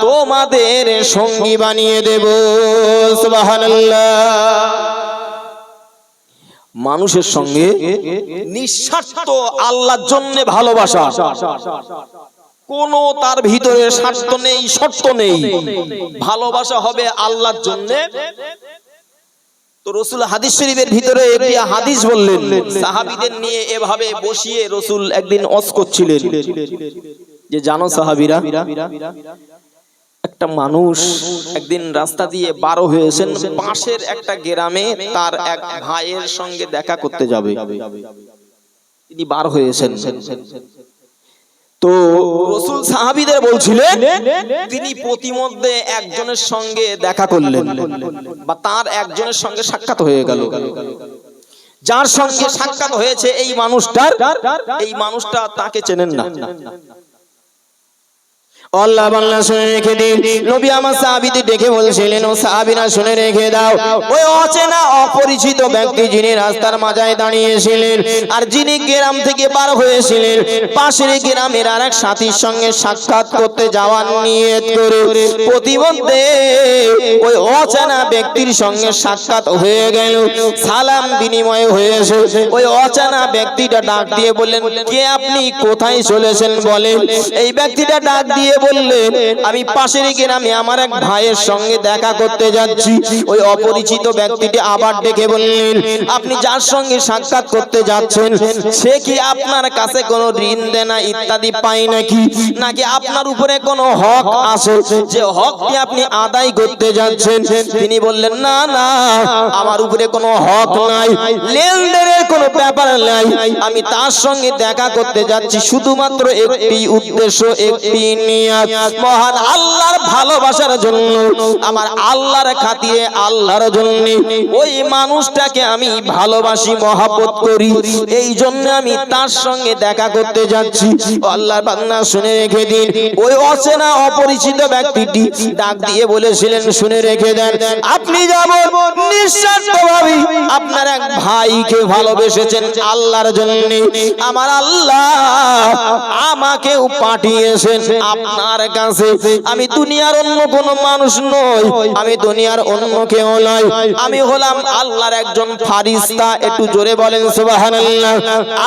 তোমাদের সঙ্গী বানিয়ে দেব। সুবহানাল্লাহ। মানুষের সঙ্গে নিঃস্বার্থ আল্লাহর জন্য ভালোবাসা, কোন তার ভিতরে স্বার্থ নেই, শর্ত নেই, ভালোবাসা হবে আল্লাহর জন্য। তো রাসূল হাদিস শরীফের ভিতরে একটি হাদিস বললেন, সাহাবীদের নিয়ে এভাবে বসিয়ে রাসূল একদিন ওয়াজ করছিলেন যে, জানো সাহাবীরা, একটা মানুষ একদিন রাস্তা দিয়ে বার হয়েছেন, পাশের একটা গ্রামে তার এক ভাইয়ের সঙ্গে দেখা করতে যাবে। তিনি বার হয়েছেন। তো রাসূল সাহাবীদের বলছিলেন, তিনি প্রতিমধ্যে একজনের সঙ্গে দেখা করলেন বা তার একজনের সঙ্গে সাক্ষাৎ হয়ে গেল। যার সঙ্গে সাক্ষাৎ হয়েছে এই মানুষটা তাকে চেনেন না। আল্লাহ বান্দা শুনে রেখে দিন, নবী আমার সাহাবীদের ডেকে বলছিলেন, ও সাহাবীরা শুনে রেখে দাও, ওই অচেনা অপরিচিত ব্যক্তি যিনি রাস্তার মাঝায় দাঁড়িয়েছিলেন আর যিনি গ্রাম থেকে পার হয়েছিলেন, পাশের গ্রামের আরেক সাথীর সঙ্গে সাক্ষাৎ করতে যাওয়ার নিয়ত করে প্রতিমধ্যে ওই অচেনা ব্যক্তির সঙ্গে সাক্ষাৎ হয়ে গেল, সালাম বিনিময় হয়েছে। ওই অচেনা ব্যক্তিটা ডাক দিয়ে বললেন, কে আপনি, কোথায় চলেছেন বলেন। এই ব্যক্তিটা ডাক দিয়ে বললেন, আমি পাশের গ্রামে আমার এক ভাইয়ের সঙ্গে দেখা করতে যাচ্ছি। ওই অপরিচিত ব্যক্তিটি আবার ডেকে বললেন, আপনি যার সঙ্গে সাক্ষাৎ করতে যাচ্ছেন সে কি আপনার কাছে কোনো ঋণ দেনা ইত্যাদি পায় নাকি, নাকি আপনার উপরে কোনো হক আছে যে হকটি আপনি আদায় করতে যাচ্ছেন? তিনি বললেন, না না, আমার উপরে কোনো হক নাই, লেনদেনের কোনো ব্যাপার নাই, আমি তার সঙ্গে দেখা করতে যাচ্ছি শুধুমাত্র একটি উদ্দেশ্য, একটি নিয়ত, মহান আল্লাহর ভালোবাসার জন্য, আমার আল্লাহর খাতিরে, আল্লাহর জন্য ওই মানুষটাকে আমি ভালোবাসি, মহব্বত করি, এই জন্য আমি তার সঙ্গে দেখা করতে যাচ্ছি। আল্লাহর বান্দা শুনে রেখে দিন, ওই অচেনা অপরিচিত ব্যক্তিটি ডাক দিয়ে বলেছিলেন, শুনে রেখে দেন, আপনি যেমন নিঃস্বার্থভাবে আপনার এক ভাইকে ভালোবেসেছেন আল্লাহর জন্য, আমার আল্লাহ আমাকেও পাঠিয়েছেন আপনার কাছে। আমি দুনিয়ার অন্য কোন মানুষ নই, আমি দুনিয়ার অন্য কেউ নই, আমি হলাম আল্লাহর একজন ফারিস্তা। একটু জোরে বলেন সুবহানাল্লাহ,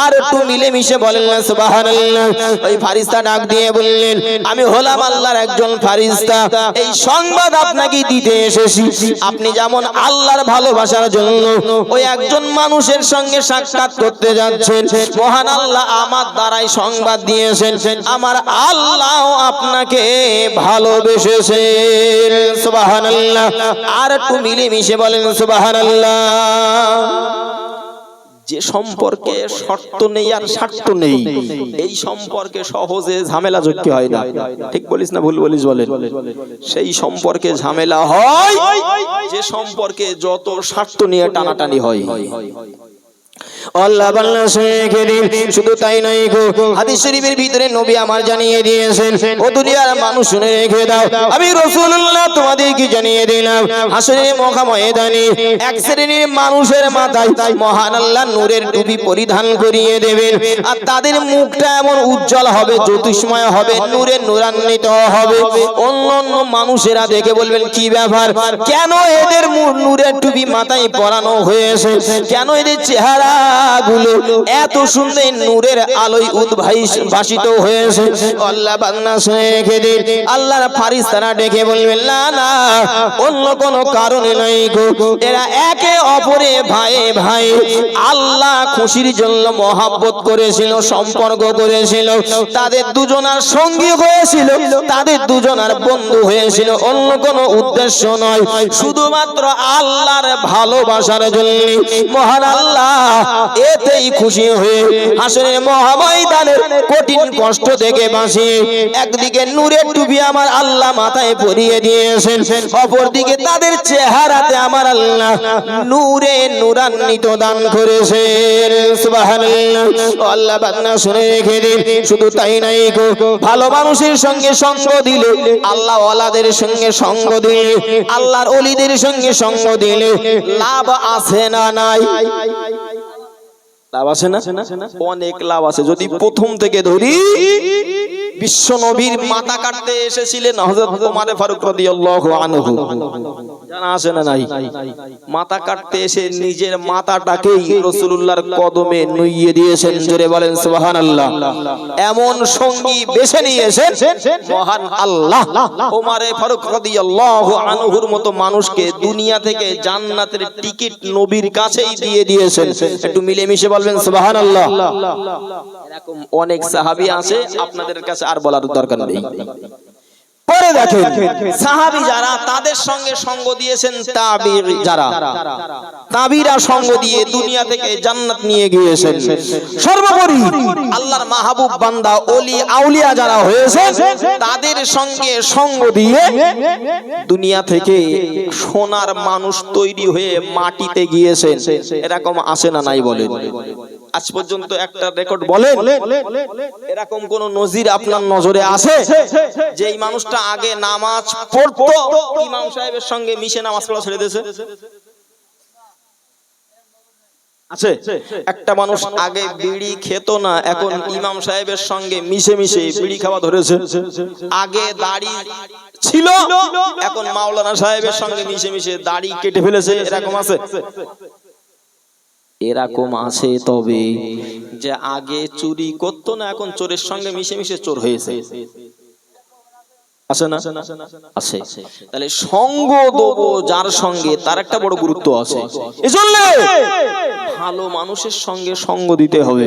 আর একটু মিলে মিশে বলেন না সুবহানাল্লাহ। ওই ফারিস্তা ডাক দিয়ে বললেন, আমি হলাম আল্লাহর একজন ফারিস্তা, এই সংবাদ আপনাকে দিতে এসেছি। আপনি যেমন আল্লাহর ভালোবাসার জন্য ওই একজন মানুষের সঙ্গে সাক্ষাৎ করতে যাচ্ছেন, মহান আল্লাহ আমার দ্বারাই সংবাদ দিয়েছেন, আমার আল্লাহ আপনাকে ভালোবেসেছেন। সুবহানাল্লাহ, আর একটু মিলে মিশে বলেন সুবহানাল্লাহ। যে সম্পর্কে শর্ত নেই আর স্বার্থ নেই, এই সম্পর্কে সহজে ঝামেলা যোগ্য হয় না। ঠিক বলিস না ভুল বলিস বলেন? সেই সম্পর্কে ঝামেলা হয় যে সম্পর্কে যত স্বার্থ নিয়ে টানাটানি হয়। আল্লাহ বান্দা শেখে দিন। শুধু তাই নয় গো, হাদিস শরীফের ভিতরে নবী আমার জানিয়ে দিয়েছেন, ও দুনিয়ার মানুষ শুনে রেখে দাও, আমি রাসূলুল্লাহ তোমাদেরকে জানিয়ে দিলাম, হাসরের ময়দানে এক শ্রেণীর মানুষের মাথায় মহান আল্লাহ নূরের টুপি পরিধান করিয়ে দেবেন, আর তাদের মুখটা এমন উজ্জ্বল হবে, জ্যোতিষময় হবে, নূরে নূরান্বিত হবে। অন্যান্য মানুষেরা দেখে বলবেন কি ব্যাপার, কেন এদের নূরের টুপি মাথায় পরানো হয়েছে, কেন এদের চেহারা গুলো এত সুন্দর নূরের আলোয় উদ্ভাসিত হয়েছে। আল্লাহ বান্দা শেখে দিন, আল্লাহর ফেরেশতারা ডেকে বলবেন, না না, অন্য কোনো কারণে নয় গো, এরা একে অপরে ভাই ভাই আল্লাহ খুশির জন্য মহব্বত করেছিল, সম্পর্ক করেছিল, তাদের দুজনার সঙ্গী হয়েছিল, তাদের দুজনার বন্ধু হয়েছিল, অন্য কোনো উদ্দেশ্য নয়, শুধুমাত্র আল্লাহর ভালোবাসার জন্য। মহান আল্লাহ এতেই খুশি হয়ে হাসরের মহাময়দানের কঠিন কষ্ট থেকে বাঁচিয়ে একদিকে নূরের টুপি আমার আল্লাহ মাথায় পরিয়ে দিয়েছেন, অপরদিকে তাদের চেহারাতে আমার আল্লাহ নূরে নূরান্বিত দান করেছেন। সুবহানাল্লাহ। আল্লাহ বান্দা শুনে রেখে দিন। শুধু তাই নাই গো, ভালো মানুষের সঙ্গে সঙ্গ দিলে, আল্লাহ ওয়ালাদের সঙ্গে সঙ্গ দিলে, আল্লাহর ওলিদের সঙ্গে সঙ্গ দিলে লাভ আছে না নাই? লাভ আছে না? অনেক লাভ আছে। যদি প্রথম থেকে ধরি, বিশ্ব নবীর মাথা কাটতে এসেছিলেন হযরত ওমর ফারুক রাদিয়াল্লাহু আনহু, জানা আছে না নাই? মাথা কাটতে এসে নিজের মাথাটাকেই রাসূলুল্লাহর কদমে নুইয়ে দিয়েছেন। জোরে বলেন সুবহানাল্লাহ। এমন সঙ্গী বেছে নিয়েছেন মহান আল্লাহ, ওমর ফারুক রাদিয়াল্লাহু আনহুর মতো মানুষকে দুনিয়া থেকে জান্নাতের টিকিট নবীর কাছেই দিয়ে দিয়েছেন। একটু মিলেমিশে বলবেন সুবহানাল্লাহ। এরকম অনেক সাহাবী আছে, আপনাদের কাছে আর বলার দরকার নেই। পরে দেখেন সাহাবী যারা, তাদের সঙ্গে সঙ্গ দিয়েছেন তাবী যারা, তাবীরা সঙ্গ দিয়ে দুনিয়া থেকে জান্নাত নিয়ে গিয়েছেন। সর্বোপরি আল্লাহর মাহবুব বান্দা ওলি আউলিয়া যারা হয়েছে, তাদের সঙ্গে সঙ্গ দিয়ে দুনিয়া থেকে সোনার মানুষ তৈরি হয়ে মাটিতে গিয়েছেন। এরকম আসে না নাই বলেন? আজ পর্যন্ত একটা রেকর্ড বলেন, এরকম কোন নজির আপনার নজরে আছে যে এই মানুষটা আগে নামাজ পড়তো, ইমাম সাহেবের সঙ্গে মিশে নামাজ পড়া ছেড়ে দিয়েছে? আছে? একটা মানুষ আগে বিড়ি খেত না, এখন ইমাম সাহেবের সঙ্গে মিশে মিশে বিড়ি খাওয়া ধরেছে। আগে দাড়ি ছিল, এখন মাওলানা সাহেবের সঙ্গে মিশে মিশে দাড়ি কেটে ফেলেছে। এরকম আছে? এরকম আছে, তবে যে আগে চুরি করতো না, এখন চোরের সঙ্গে মিশে মিশে চোর হয়েছে। আছে না? আছে। তাহলে সঙ্গ দেবো যার সঙ্গে, তার একটা বড় গুরুত্ব আছে। এজন্য ভালো মানুষের সঙ্গে সঙ্গ দিতে হবে।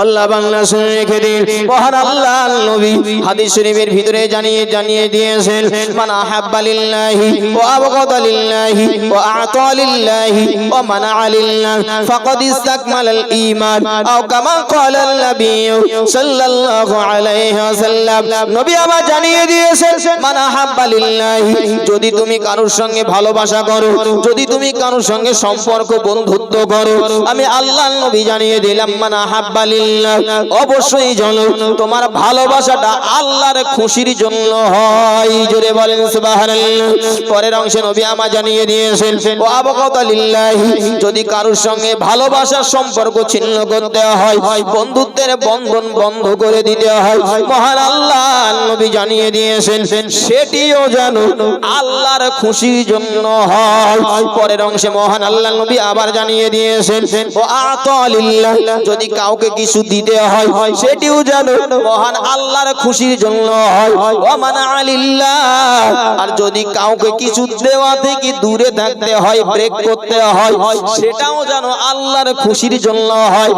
আল্লাহ বাংলা শুনে রেখে দিন, মহান আল্লাহর নবী হাদিস শরীফের ভিতরে জানিয়ে দিয়েছেন, মান আহাব্বা লিল্লাহি ওয়া আবগাদা লিল্লাহি ওয়া আতা লিল্লাহি ওয়া মানাআ লিল্লাহি ফাকাদ ইসতাকমালাল ঈমান আও কামা ক্বালান নবী সাল্লাল্লাহু আলাইহি ওয়াসাল্লাম। নবী আমার জানিয়ে দিয়েছেন, মান আহাব্বা লিল্লাহি, যদি তুমি কারোর সঙ্গে ভালোবাসা করো, যদি তুমি কারোর সঙ্গে সম্পর্ক বন্ধুত্ব করো, আমি আল্লাহর নবী জানিয়ে দিলাম, মান আহাব্বা লিল্লাহ, অবশ্যই জানো তোমার ভালোবাসাটা আল্লাহর খুশির জন্য হয়। জোরে বলেন সুবহানাল্লাহ। পরের অংশে নবী আমার জানিয়ে দিয়েছেন, ওয়া আবগাদা লিল্লাহি, যদি কারোর সঙ্গে ভালোবাসার সম্পর্ক ছিন্ন করতে হয়, বন্ধুত্বের বন্ধন বন্ধ করে দিতে হয়, মহান আল্লাহর নবী জানিয়ে দিয়েছেন সেটিও জানো আল্লাহর খুশির জন্য হয়। পরের অংশে মহান আল্লাহর নবী আবার জানিয়ে দিয়েছেন, ও আতা লিল্লাহ, যদি কাউকে কিছু দিতে হয়, সেটিও জানো মহান আল্লাহর খুশির জন্য হয়। ও মানা লিল্লাহ, আর যদি কাউকে কিছু দেওয়া থেকে দূরে থাকতে হয়, ব্রেক করতে হয়, সেটাও জানো আল্লাহর খুশির জন্য হয়।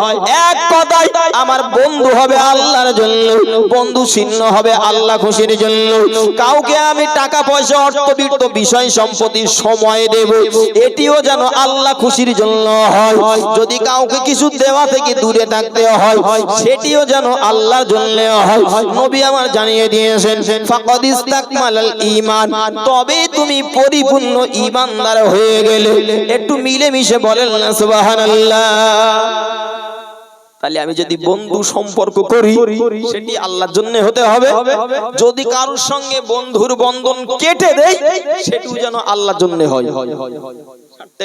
এক কথায় আমার বন্ধু হবে আল্লাহর জন্য, বন্ধু ছিন্ন হবে আল্লাহ আল্লাহ খুশির জন্য। কাউকে আমি টাকা পয়সা অর্থবিত্ত বিষয় সম্পত্তি সময় দেব, এটিও যেন আল্লাহ খুশির জন্য হয়। যদি কাউকে কিছু দেওয়া থেকে দূরে থাকতে হয়, সেটিও যেন আল্লাহর জন্য হয়। নবী আমার জানিয়ে দিয়েছেন, ফাকাদ ইস্তাকমালাল ঈমান, তবে তুমি পরিপূর্ণ ঈমানদার হয়ে গেলে। একটু মিলেমিশে বলেন না সুবহানাল্লাহ। তাহলে আমি যদি বন্ধু সম্পর্ক করি, সেটি আল্লাহর জন্য হতে হবে। যদি কারোর সঙ্গে বন্ধুর বন্ধন কেটে দেই, সেটিও যেন আল্লাহর জন্য হয়।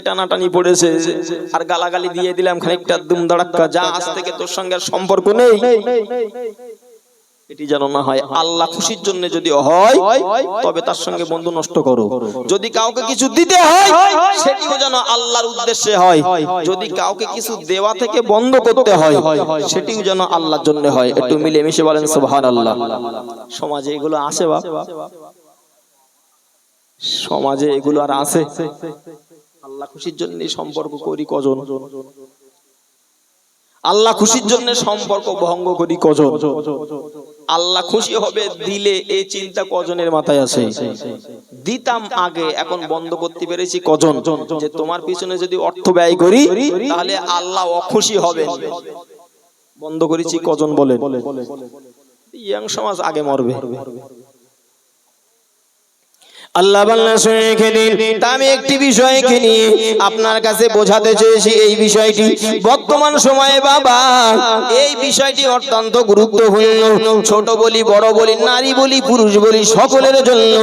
টানাটানি পড়েছে আর গালাগালি দিয়ে দিলাম খানিকটা দুমদাড়াক্কা, যা আজ থেকে তোর সঙ্গে সম্পর্ক নেই, এটি যেন না হয়। আল্লাহ খুশির জন্য যদি হয়, তবে তার সঙ্গে বন্ধু নষ্ট করো। যদি কাউকে কিছু দিতে হয়, সেটিও যেন আল্লাহর উদ্দেশ্যে হয়। যদি কাউকে কিছু দেওয়া থেকে বন্ধ করতে হয়, সেটিও যেন আল্লাহর জন্য হয়। একটু মিলেমিশে বলেন সুবহানাল্লাহ। সমাজে এগুলো আছে বাপ, সমাজে এগুলো আর আছে? আল্লাহ খুশির জন্য সম্পর্ক করি কজন? আল্লাহ খুশির জন্য সম্পর্ক ভঙ্গ করি কজন? আল্লাহ খুশি হবে দিলে এই চিন্তা কজনের মাথায় আছে? দিতাম আগে, এখন বন্ধ করতে পেরেছি কজন? যে তোমার পিছনে যদি অর্থ ব্যয় করি, তাহলে আল্লাহ অখুশি হবেন, বন্ধ করেছি কজন বলেন? ইয়াং সমাজ আগে মরবে। আল্লাহ বান্দা শুনে দিন। আমি একটি বিষয়কে নিয়ে আপনার কাছে বোঝাতে চেয়েছি। এই বিষয়টি বর্তমান সময়ে বাবা, এই বিষয়টি অত্যন্ত গুরুত্বপূর্ণ। ছোট বলি, বড় বলি, নারী বলি, পুরুষ বলি, সকলের জন্য।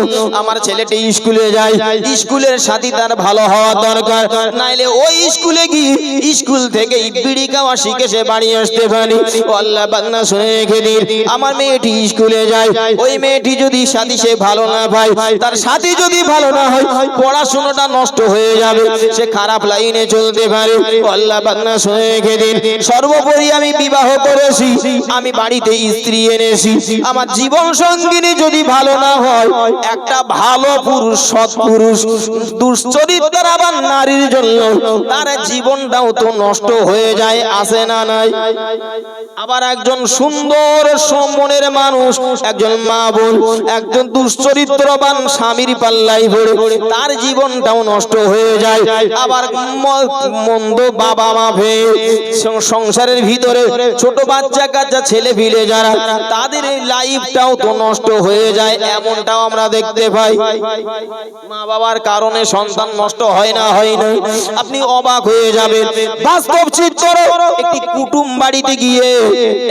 আমার ছেলেটি স্কুলে যায়, স্কুলের সাথে তার ভালো হওয়া দরকার, নাইলে ওই স্কুলে গিয়ে স্কুল থেকে বিড়ি খাওয়া শিখে সে বাড়ি আসতে পারে। ও আল্লাহ বান্দা শুনে দিন, আমার মেয়েটি স্কুলে যায়, ওই মেয়েটি যদি সাথী সে ভালো না পায়, তার যদি ভালো না হয়, পড়াশোনাটা নষ্ট হয়ে যাবে, সে খারাপ লাইনে চলতে পারে। আল্লাহ বান্দা শুনে রেখে দিন। সর্বোপরি আমি বিবাহ করেছি, আমি বাড়িতে স্ত্রী এনেছি, আমার জীবন সঙ্গিনী যদি ভালো না হয়, একটা ভালো পুরুষ, সৎ পুরুষ, দুশ্চরিত্রার আবার নারীর জন্য তার জীবনটাও তো নষ্ট হয়ে যায়, আছে না নাই? আবার একজন সুন্দর মনের মানুষ, একজন মা বোন, একজন দুশ্চরিত্রবান স্বামীর পাল্লাই পড়ে তার জীবনটাও নষ্ট হয়ে যায়। আবার মন্দ বাবা মা ভেয়ে সংসারের ভিতরে ছোট বাচ্চা কাচ্চা ছেলে ফিলে যারা, তাদের লাইফটাও তো নষ্ট হয়ে যায়, এমনটাও আমরা দেখতে পাই। মা বাবার কারণে সন্তান নষ্ট হয় না, হয় না? আপনি অবাক হয়ে যাবেন। বাস্তব চিত্র, একটি কুটুম বাড়িতে গিয়ে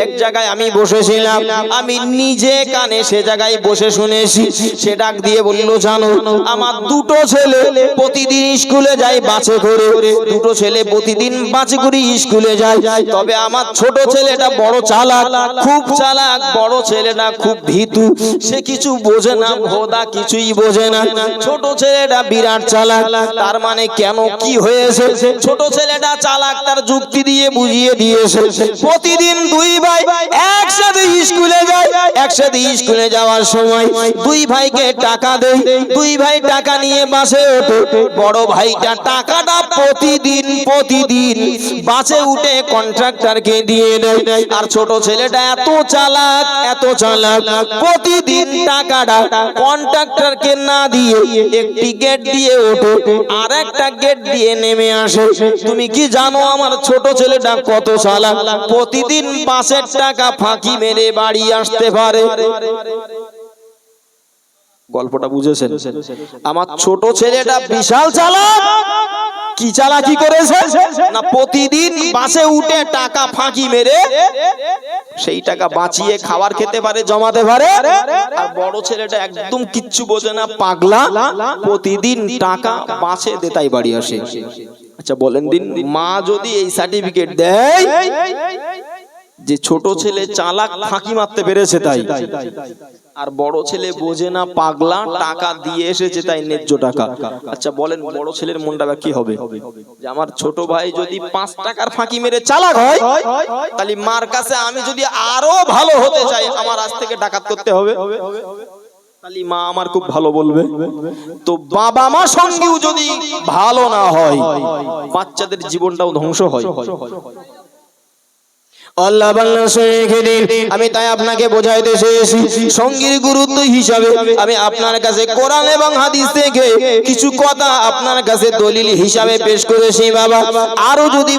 এক জায়গায় আমি বসেছিলাম, আমি নিজে কানে সে জায়গায় বসে শুনেছি। সে ডাক দিয়ে বলল, জানো আমার দুটো ছেলে প্রতিদিন স্কুলে যায় বাসে করে, দুটো ছেলে প্রতিদিন বাসে করে স্কুলে যায়, তবে আমার ছোট ছেলেটা বড় চালাক, খুব চালাক, বড় ছেলেটা খুব ভীতু, সে কিছু বোঝে না, ভোদা কিছুই বোঝে না। ছোট ছেলেটা বিরাট চালাক। তার মানে কেন, কি হয়েছে? ছোট ছেলেটা চালাক, তার যুক্তি দিয়ে বুঝিয়ে দিয়েছে। প্রতিদিন দুই ভাই একসাথে স্কুলে যায়, একসাথে স্কুলে যাওয়ার সময় দুই ভাইকে টাকা দেয়, দুই ভাই টাকা নিয়ে বাসে ওঠে। বড় ভাইটা টাকাটা প্রতিদিন বাসে উঠে কন্ট্রাক্টরকে দিয়ে দেয়, আর ছোট ছেলেটা এত চালাক, এত চালাক, প্রতিদিন টাকাটা কন্ট্রাক্টরকে না দিয়ে একটি গেট দিয়ে ওঠে, আর একটা গেট দিয়ে নেমে আসে। তুমি কি জানো আমার ছোট ছেলেটা কত চালাক? প্রতিদিন বাসের টাকা ফাঁকি মেরে বাড়ি আসতে পারে। গল্পটা বুঝেছেন? আমার ছোট ছেলেটা বিশাল চালাক। কি চালাকি করেছে না, প্রতিদিন বাসে উঠে টাকা ফাঁকি মেরে সেই টাকা বাঁচিয়ে খাবার খেতে পারে, জমাতে পারে। আর বড় ছেলেটা একদম কিচ্ছু বোঝে না, পাগলা, প্রতিদিন টাকা বাঁচে দেতাই বাড়ি আসে। আচ্ছা বলেন দিন, মা যদি এই সার্টিফিকেট দেয় যে ছোট ছেলে চালাক, ফাঁকি মারতে পেরেছে তাই, আর বড় ছেলে বোঝে না, পাগলা, টাকা দিয়ে এসেছে তাই ন্যায্য টাকা, আচ্ছা বলেন বড় ছেলের মনটা কি হবে? যে আমার ছোট ভাই যদি 5 টাকার ফাঁকি মেরে চালাক হয়, তাহলে মার কাছে আমি যদি আরো ভালো হতে চাই, আমার আজ থেকে ডাকাত করতে হবে, তাহলে মা আমার খুব ভালো বলবে। তো বাবা মা সঙ্গেও যদি ভালো না হয়, বাচ্চাদের জীবনটাও ধ্বংস হয়। আল্লাহ বাংলা শেখে দিন। আমি তাই আপনাকে বোঝাইতে চেয়েছি সঙ্গীর গুরুত্ব হিসাবে আমি আপনার কাছে কোরআন এবং হাদিস থেকে কিছু কথা আপনার কাছে দলিল হিসাবে পেশ করেছি বাবা। আরো যদি